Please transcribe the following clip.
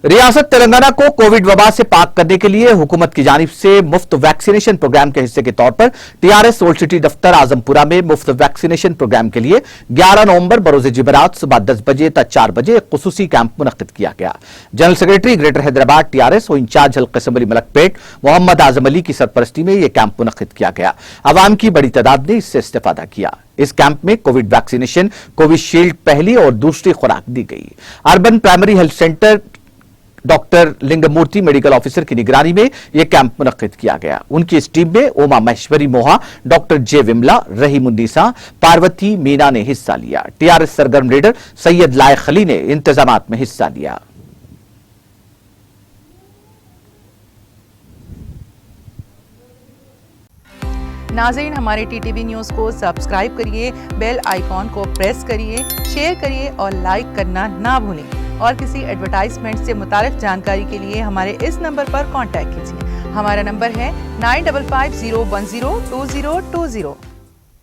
रियासत तेलंगाना को कोविड वबा से पाक करने के लिए हुकूमत की जानिब से मुफ्त वैक्सीनेशन प्रोग्राम के हिस्से के तौर पर टीआरएस ओल्ड सिटी दफ्तर आजमपुरा में मुफ्त वैक्सीनेशन प्रोग्राम के लिए 11 नवंबर बरोज जुमेरात सुबह 10 बजे तक 4 बजे एक खुसूसी कैंप मुनक्किद किया गया। General secretary greater Hyderabad TRS और इंचार्ज हल्का असम्बली मलकपेट मोहम्मद आजम अली की सरपरस्ती में यह कैंप मुनक्किद किया गया। अवाम की बड़ी तादाद ने इससे इस्तेफादा किया। इस कैंप में कोविड वैक्सीनेशन, कोविशील्ड पहली और दूसरी खुराक दी गई। Urban primary health centre doctor Lingamurthy medical officer की निगरानी में यह कैंप मुनक्किद किया गया। उनकी इस टीम में ओमा महेश्वरी मोहा, डॉक्टर जे विमला, रहीमुन्नीसा, पार्वती मीना ने हिस्सा लिया। टीआरएस सरगर्म लीडर सैयद लायक अली ने इंतजामात में हिस्सा लिया। नाज़रीन, हमारे टीटीवी न्यूज़ को सब्सक्राइब करिए, बेल आइकॉन को प्रेस करिए, शेयर करिए और लाइक करना ना भूलें। और किसी एडवर्टाइजमेंट से मुताल्लिक जानकारी के लिए हमारे इस नंबर पर कांटेक्ट कीजिए। हमारा नंबर है 9550102020।